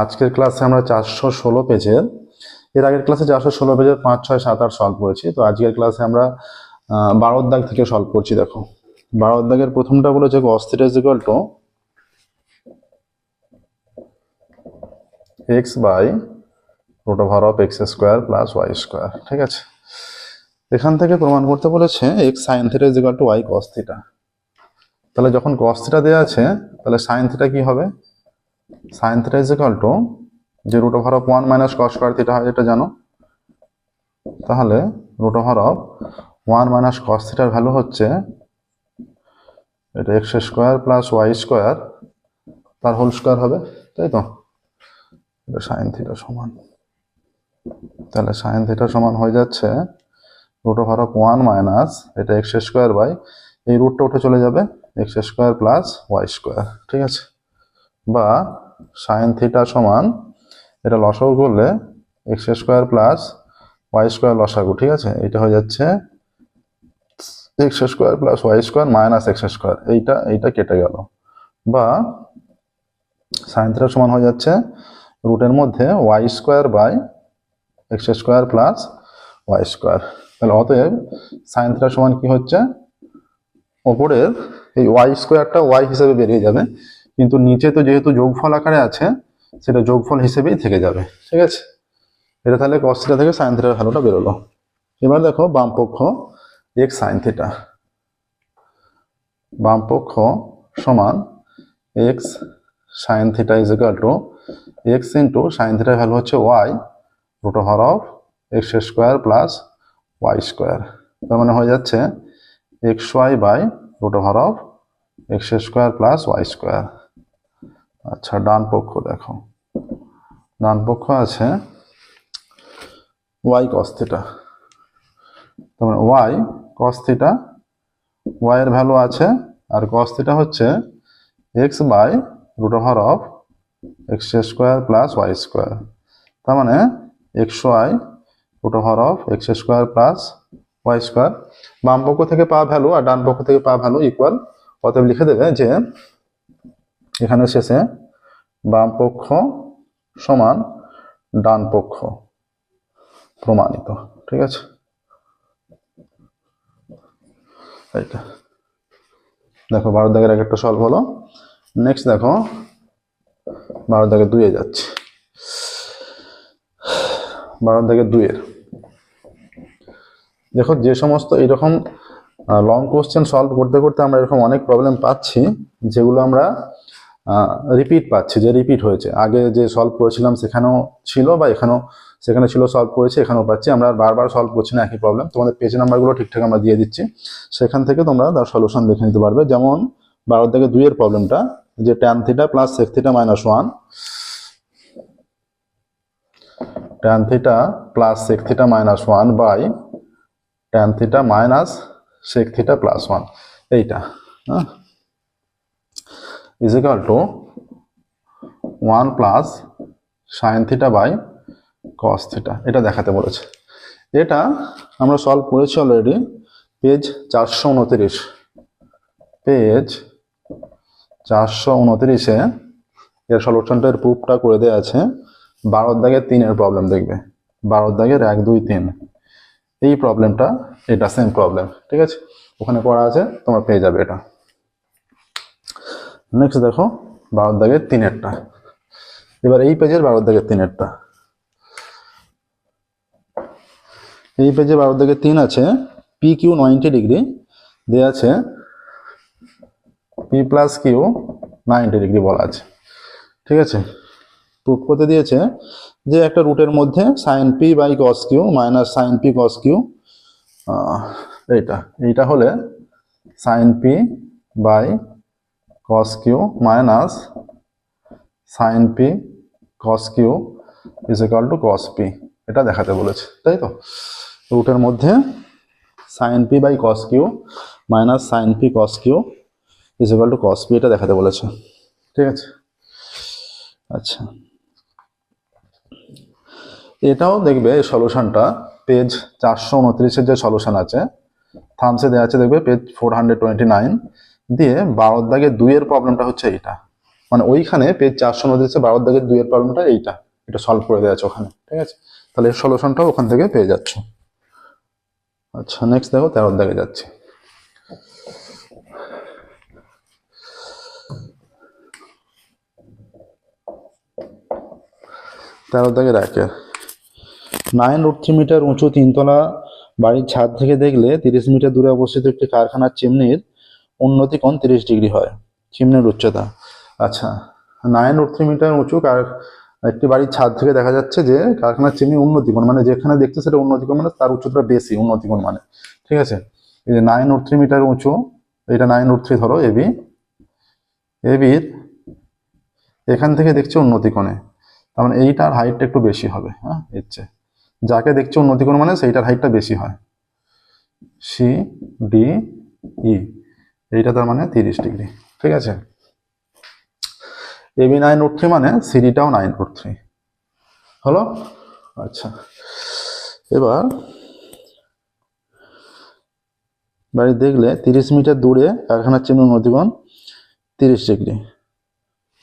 আজকের ক্লাসে আমরা 416 পেজের, এর আগের ক্লাসে 416 পেজের 5, 6, 7, 8 সলভ করেছি। তো আজকের ক্লাসে আমরা 12 দাগ থেকে সলভ করছি। দেখো 12 দাগের প্রথমটা বলেছে cos θ = x by √x² + y²। ঠিক আছে, এখান থেকে প্রমাণ করতে বলেছে x sin θ = y cos θ। তাহলে যখন cos θ দেওয়া আছে তাহলে sin θ কি হবে? sin θ যে √1 - cos² θ হয়, এটা জানো। তাহলে √1 - cos θ এর ভ্যালু হচ্ছে এটা x² + y² তার হোল স্কয়ার হবে, তাই তো? এটা sin θ সমান, তাহলে sin θ সমান হয়ে যাচ্ছে √1 - এটা x² বাই এই রুটটা উঠে চলে যাবে x² + y²। ঠিক আছে, বা sin θ সমান এটা লসাগু করলে x² + y² লসাগু। ঠিক আছে, এটা হয়ে যাচ্ছে x² + y² - x²। এইটা কেটে গেল, বা sin θ সমান হয়ে যাচ্ছে রুটের মধ্যে y² বাই x² + y²। তাহলে অতএব sin θ সমান কি হচ্ছে? ওপরের এই y²টা y হিসেবে বেরিয়ে যাবে, কিন্তু নিচে তো যেহেতু যোগফল আকারে আছে সেটা যোগফল হিসেবেই থেকে যাবে। ঠিক আছে, এটা তাহলে cos θ থেকে sin θ এর ভ্যালুটা বেরোলো। এবার দেখো বাম পক্ষ x sin θ, বাম পক্ষ সমান x sin θ = x sin θ এর ভ্যালু হচ্ছে y √x² + y²। তার মানে হয়ে যাচ্ছে xy বাই √x² + y²। আচ্ছা, ডান পক্ষ দেখো, ডান পক্ষ আছে y cos θ। তার মানে y cos θ, y এর ভ্যালু আছে, আর cos θ হচ্ছে x বাই √x² + y²। তার মানে xy √x² + y²। বাম পক্ষ থেকে পাওয়া ভ্যালু আর ডান পক্ষ থেকে পাওয়া ভ্যালু ইকুয়াল। অতএব লিখে দেবে যে এখানে শেষে বাম পক্ষ সমান ডান পক্ষ প্রমাণিত। ঠিক আছে, এইটা দেখো 12 দাগের একটা সলভ হলো। নেক্সট দেখো 12 দাগের 2 এ যাচ্ছে। 12 দাগের 2 এর দেখো, যে সমস্ত এইরকম লং কোশ্চেন সলভ করতে করতে আমরা এরকম অনেক প্রবলেম পাচ্ছি যেগুলো আমরা রিপিট পাচ্ছি, যে রিপিট হয়েছে। আগে যে সলভ করেছিলাম সেখানেও ছিল, বা সেখানে ছিল সলভ করেছি, এখানেও পাচ্ছি। আমরা বারবার সলভ করছি না একই প্রবলেম। তোমাদের পেজ নাম্বারগুলো ঠিকঠাক আমরা দিয়ে দিচ্ছি, সেখান থেকে তোমরা তার সলিউশন দেখে নিতে পারবে। যেমন 12 থেকে 2 এর প্রবলেমটা, যে tan θ + sec θ - 1, tan θ + sec θ - 1 by tan θ - sec θ + 1, এইটা is equal to 1 + sin θ by cos θ। এটা দেখাতে বলেছে। এটা আমরা সলভ করেছি অলরেডি, পেজ 429। পেজ 429-এ এর সলিউশনটা, এর প্রুফটা করে দেওয়া আছে। 12 দাগের 3 এর প্রবলেম দেখবে, 12 দাগের 1, 2, 3 এই প্রবলেমটা, এটা সেম প্রবলেম। ঠিক আছে, ওখানে পড়া আছে, তোমরা পেয়ে যাবে এটা। নেক্সট দেখো 12 দাগের 3 এরটা। এবার এই পেজের 12 দাগের 3 এরটা, এই পেজে 12 দাগের 3 আছে PQ 90 ডিগ্রি দেওয়া আছে, P + Q 90 ডিগ্রি বলা আছে। ঠিক আছে, প্রুফ করতে দিয়েছে যে একটা রুটের মধ্যে sin P by cos Q - sin P cos Q, এইটা হলে sin P by cos Q - sin P cos Q is equal to cos P, এটা দেখাতে বলেছে, তাই তো? রুটের মধ্যে sin P by cos Q - sin P cos Q is equal to cos P, এটা দেখাতে বলেছে। ঠিক আছে, আচ্ছা, এটাও দেখবে সলিউশনটা পেজ 429-এর যে সলিউশন আছে, থামসে দেওয়া আছে, দেখবে পেজ 429 দিয়ে 12 দাগের 2 এর প্রবলেমটা হচ্ছে এইটা। মানে ওইখানে পেজ 429 দাগের 2 এর প্রবলেমটা এটা সলভ করে দেওয়া আছে ওখানে, ঠিক আছে। তাহলে এর সলিউশনটাও ওখান থেকে পেয়ে যাচ্ছ। আচ্ছা নেক্সট দেখো 13 দাগে যাচ্ছে। তেরো দাগের 1 9√3 মিটার উঁচু 3তলা বাড়ির ছাদ থেকে দেখলে 30 মিটার দূরে অবস্থিত একটি কারখানার চিমনির উন্নতি কোণ 30 ডিগ্রি হয়। চিমনির উচ্চতা, আচ্ছা 9√3 মিটার উঁচু একটি বাড়ির ছাদ থেকে দেখা যাচ্ছে যে কারখানার চিমনির উন্নতি কোণ, মানে যেখানে দেখছে সেটা উন্নতি কোণ, মানে তার উচ্চতা বেশি, উন্নতি কোণ মানে, ঠিক আছে। এই যে 9√3 মিটার উঁচু, এটা 9√3 ধরো এবির এখান থেকে দেখছে উন্নতি কোণে, তার মানে এইটার হাইটটা একটু বেশি হবে, হ্যাঁ ইচ্ছে যাকে দেখছে উন্নতি কোণ মানে সেইটার হাইটটা বেশি হয়। সি ডি ই, এইটা তার মানে 30 ডিগ্রি, ঠিক আছে। এবি 9√3 মানে সিডিটাও 9√3 হলো। আচ্ছা এবার বাড়ি দেখলে 30 মিটার দূরে কারখানার চিমনির উন্নতি কোণ 30 ডিগ্রি,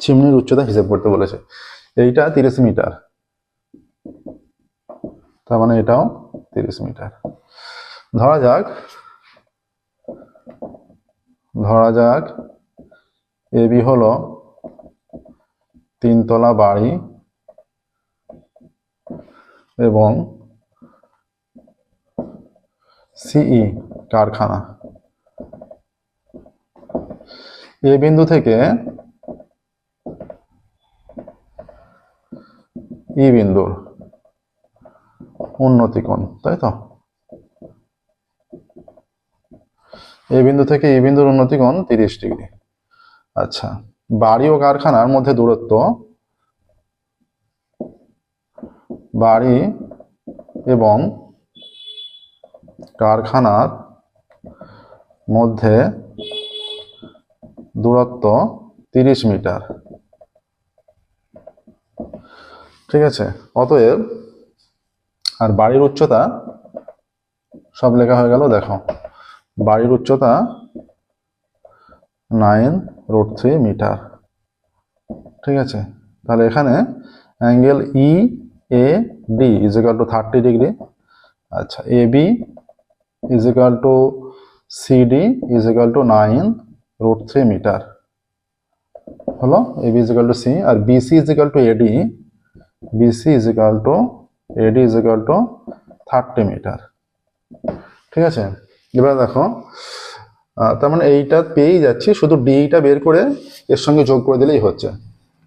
চিমনির উচ্চতা হিসাব করতে বলেছে। এইটা 30 মিটার, তার মানে এটাও 30 মিটার। ধরা যাক এবি হলো 3তলা বাড়ি এবং সিই কারখানা। এ বিন্দু থেকে ই বিন্দুর উন্নতি কোণ, তাই তো, এই বিন্দু থেকে এই বিন্দুর উন্নতি কোণ 30 ডিগ্রি। আচ্ছা বাড়ি ও কারখানার মধ্যে দূরত্ব, বাড়ি এবং কারখানার মধ্যে দূরত্ব 30 মিটার, ঠিক আছে। অতএব আর বাড়ির উচ্চতা সব লেখা হয়ে গেল, দেখো বাড়ির উচ্চতা 9√3 মিটার, ঠিক আছে। তাহলে এখানে angle E A D is equal to 30 degree. আচ্ছা A B is equal to CD is equal to 9√3 metre হলো। A B is equal to C, আর BC is equal to AD, BC is equal to AD is equal to 30 metre, ঠিক আছে। এবার দেখো তার মানে এইটা পেয়েই যাচ্ছি, শুধু ডিটা বের করে এর সঙ্গে যোগ করে দিলেই হচ্ছে।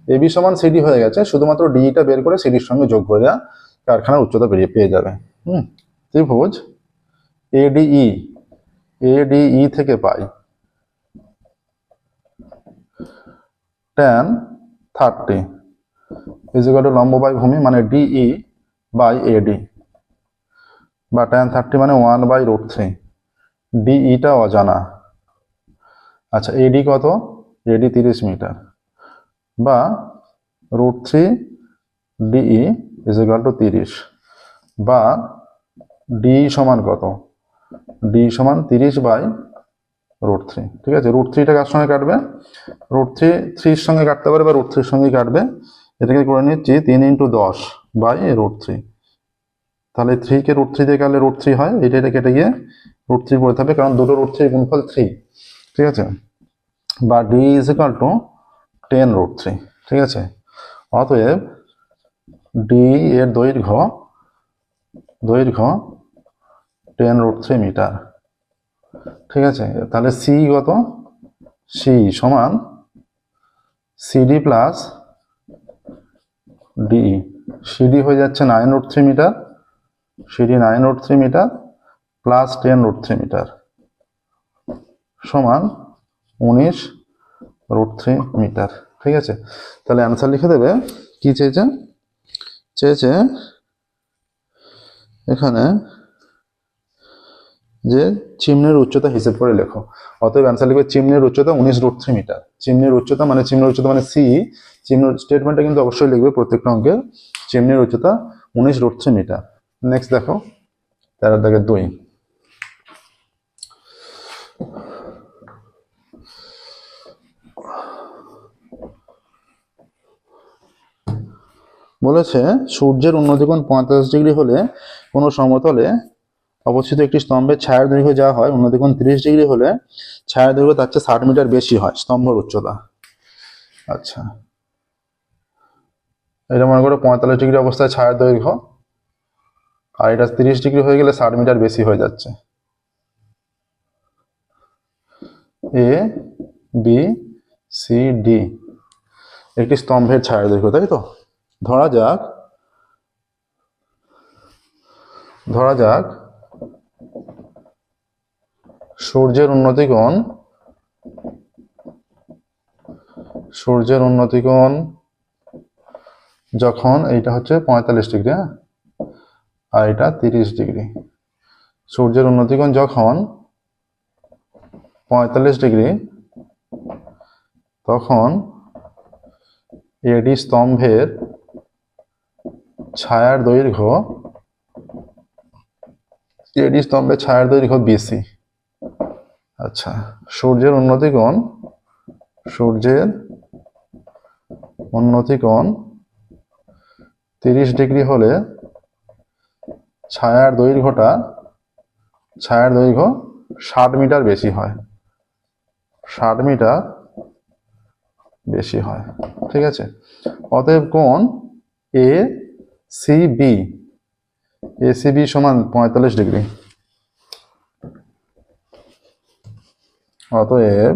এবি সমান সিডি হয়ে গেছে, শুধুমাত্র ডিটা বের করে সিডির সঙ্গে যোগ করে দেওয়া, কারখানার উচ্চতা পেয়ে যাবে। ত্রিভুজ এডিই থেকে পাই tan 30 ইজ ইকুয়াল টু লম্ব বাই ভূমি মানে ডিই বাই এডি, বা tan 30 মানে 1/√3, ডিইটা অজানা। আচ্ছা এডি কত, এডি 30 মিটার, বা √3 ডিই ইজ ইকুয়াল টু 30, বা ডি সমান কত, ডি সমান 30/√3, ঠিক আছে। √3টা কার সঙ্গে কাটবে, √3 3 সঙ্গে কাটতে পারে বা √3 সঙ্গে কাটবে। এটাকে করে নিচ্ছি 3 × 10/√3, তাহলে 3 কে √3 দিয়ে কাটলে √3 হয়, এটা কেটে গিয়ে √3 পড়ে থাকবে, কারণ দুটো √3 গুণফল 3, ঠিক আছে। বা ডি ইজ ইকুয়াল টু 10√3, ঠিক আছে। অতএব ডি এর দৈর্ঘ্য 10√3 মিটার, ঠিক আছে। তাহলে সি কত, সি সমান সিডি প্লাস ডিই, সিডি হয়ে যাচ্ছে 9√3 metre, CD 9√3 metre plus 10√3 metre সমান 19√3 মিটার, ঠিক আছে। তাহলে অ্যান্সার লিখে দেবে, কি চেয়েছে এখানে যে চিমনির উচ্চতা হিসেব করে লেখো। অতএব অ্যান্সার লিখবে চিমনির উচ্চতা 19√3 মিটার। চিমনির উচ্চতা মানে সি, চিমনির স্টেটমেন্টটা কিন্তু অবশ্যই লিখবে প্রত্যেকটা অঙ্কের। চিমনির উচ্চতা 19√3 মিটার। নেক্সট দেখো 13 দাগের 2, বলেছে সূর্যের উন্নতিকোণ 45 ডিগ্রি হলে কোনো সমতলে অবস্থিত একটি স্তম্ভের ছায়ার দৈর্ঘ্য যা হয় উন্নতিকোণ 30 ডিগ্রি হলে ছায়ার দৈর্ঘ্য তার চেয়ে 60 মিটার বেশি হয় স্তম্ভের উচ্চতা। আচ্ছা, এটা মনে করো 45 ডিগ্রি অবস্থায় ছায়ার দৈর্ঘ্য, আর এটা 30 ডিগ্রি হয়ে গেলে 60 মিটার বেশি হয়ে যাচ্ছে। এ বি সি ডি একটি স্তম্ভের ছায়ার দৈর্ঘ্য, তাই তো? ধরা যাক সূর্যের উন্নতিকোণ যখন এইটা হচ্ছে 45 ডিগ্রি, হ্যাঁ, আর এটা 30 ডিগ্রি। সূর্যের উন্নতিকোণ যখন 45 ডিগ্রি তখন এডি স্তম্ভের ছায়ার দৈর্ঘ্য বিসি। আচ্ছা, সূর্যের উন্নতিকোণ 30 ডিগ্রি হলে ছায়ার দৈর্ঘ্য 60 মিটার বেশি হয়, 60 মিটার বেশি হয়। ঠিক আছে, অতএব কোণ এ সি বি সমান 45 ডিগ্রি। অতএব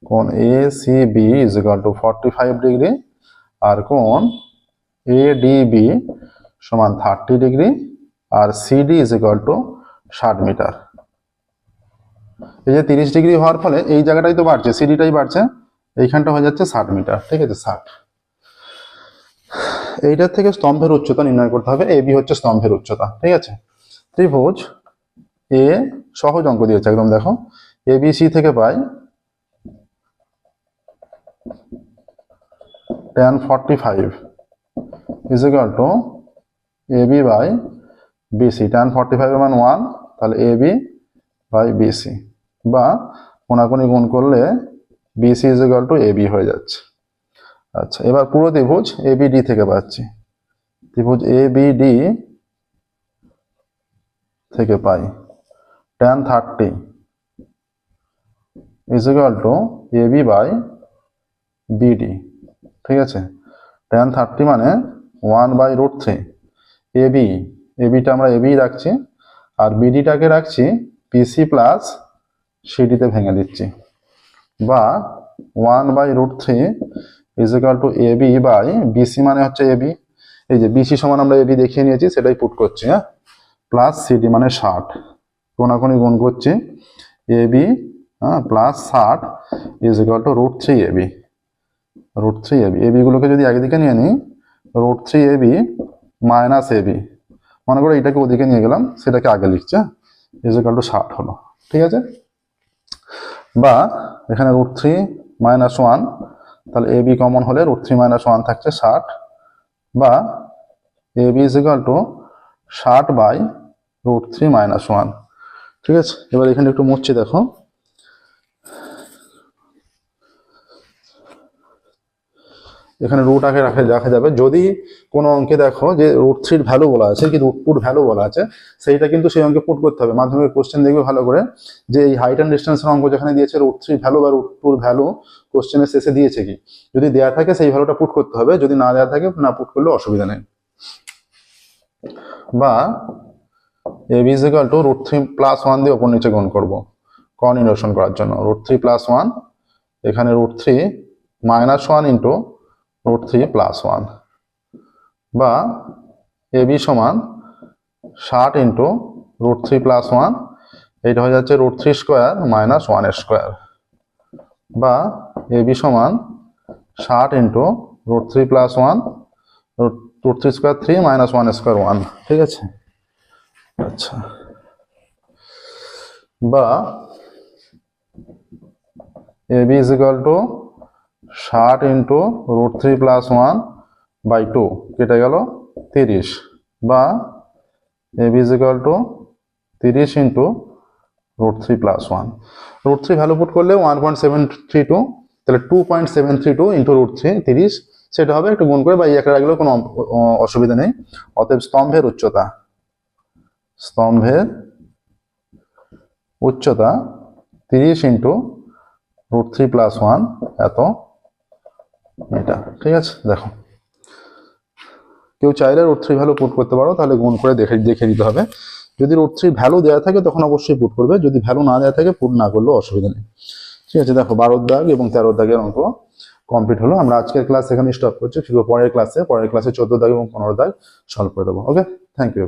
কোণ A C B is equal to 45 degree, আর কোণ এ ডি বি সমান 30 ডিগ্রি, আর CD is equal to 60 metre. এই যে 30 ডিগ্রি হওয়ার ফলে এই জায়গাটাই তো বাড়ছে, সিডিটাই বাড়ছে, এইখানটা হয়ে যাচ্ছে 60 মিটার। ঠিক আছে, 60। এইটার থেকে স্তম্ভের উচ্চতা নির্ণয় করতে হবে। এবি হচ্ছে স্তম্ভের উচ্চতা। ঠিক আছে, ত্রিভুজ এ সহজ অঙ্ক দিয়েছে একদম, দেখো এবিসি থেকে পাই tan 45 is equal to AB by BC। tan 45 এর মান 1, তাহলে AB by BC, বা কোনাকুনি গুণ করলে BC is equal to AB হয়ে যাচ্ছে। আচ্ছা, এবার পুরো ত্রিভুজ ABD থেকে পাচ্ছি, ত্রিভুজ ABD থেকে পাই tan 30 is equal to AB by BD। ঠিক আছে, tan 30 মানে 1/√3 ABটা আমরা AB রাখছি, আর BDটাকে রাখছি BC প্লাস সিডিতে ভেঙে দিচ্ছি, বা 1/√3 is equal to AB by BC মানে হচ্ছে AB, এই যে BC সমান আমরা AB দেখিয়ে নিয়েছি, সেটাই পুট করছি, হ্যাঁ, প্লাস সিডি মানে 60, কোনাকুনি গুণ করছি, AB plus 60 is equal to √3 AB। AB গুলোকে যদি একদিকে নিয়ে নিই, √3 AB মাইনাস এবি, মনে করো এটাকে ওদিকে নিয়ে গেলাম, সেটাকে আগে লিখছে, ইজ ইকুয়াল টু 60 হলো। ঠিক আছে, বা এখানে √3 মাইনাস 1, তাহলে এবি কমন হলে √3 মাইনাস 1 থাকছে 60, বা AB is equal to 60 by √3 minus 1। ঠিক আছে, এবার এখানে একটু মুছছি, দেখো এখানে রুট আগে রাখা যাবে। যদি কোনো অঙ্কে দেখো যে √3 ভ্যালু বলা আছে, কি √2 ভ্যালু বলা আছে, সেইটা কিন্তু সেই অঙ্কে পুট করতে হবে। মাধ্যমিক কোশ্চেন দেখবে ভালো করে, যে এই হাইট অ্যান্ড ডিস্টেন্সের অঙ্ক যেখানে দিয়েছে √3 ভ্যালু বা √2 ভ্যালু কোশ্চেনের শেষে দিয়েছে কি, যদি দেয়া থাকে সেই ভ্যালুটা পুট করতে হবে, যদি না দেয়া থাকে না পুট করলে অসুবিধা নেই। বা AB is equal to √3 plus 1 দিয়ে ওপর নিচে গুণ করবো কনিউশন করার জন্য, √3 প্লাস 1, এখানে √3 মাইনাস 1 ইন্টু √3 প্লাস 1, বা এবি সমান 60 ইন্টু √3 প্লাস 1, এইটা হয়ে যাচ্ছে √3 স্কোয়ার মাইনাস 1 স্কোয়ার, বা এবি সমান 60 into √3 plus 1, √3 square 3 minus 1 square 1। ঠিক আছে, আচ্ছা, বা AB is equal to 60 into √3 plus 1 by 2 কেটে গেল 30, বা AB is equal to 30 into √3 plus 1। √3 value put করলে 1.732, তাহলে 2.732 ইন্টু √3 30, সেটা হবে একটু গুণ করে বা একে রাখলেও কোনো অসুবিধা নেই। অতএব স্তম্ভের উচ্চতা 30 ইন্টু √3 + 1 এত মিটার। ঠিক আছে, দেখো কেউ চাইলে √3 ভ্যালু পুট করতে পারো, তাহলে গুণ করে দেখে দিতে হবে। যদি √3 ভ্যালু দেওয়া থাকে তখন অবশ্যই পুট করবে, যদি ভ্যালু না দেওয়া থাকে পুট না করলেও অসুবিধা নেই। ঠিক আছে, দেখো 12 দাগ এবং 13 দাগের অঙ্ক কমপ্লিট হলো। আমরা আজকের ক্লাস এখানে স্টপ করছি, ফিরবো পরের ক্লাসে 14 দাগ এবং 15 দাগ সলভ করে দেবো। ওকে, থ্যাংক ইউ।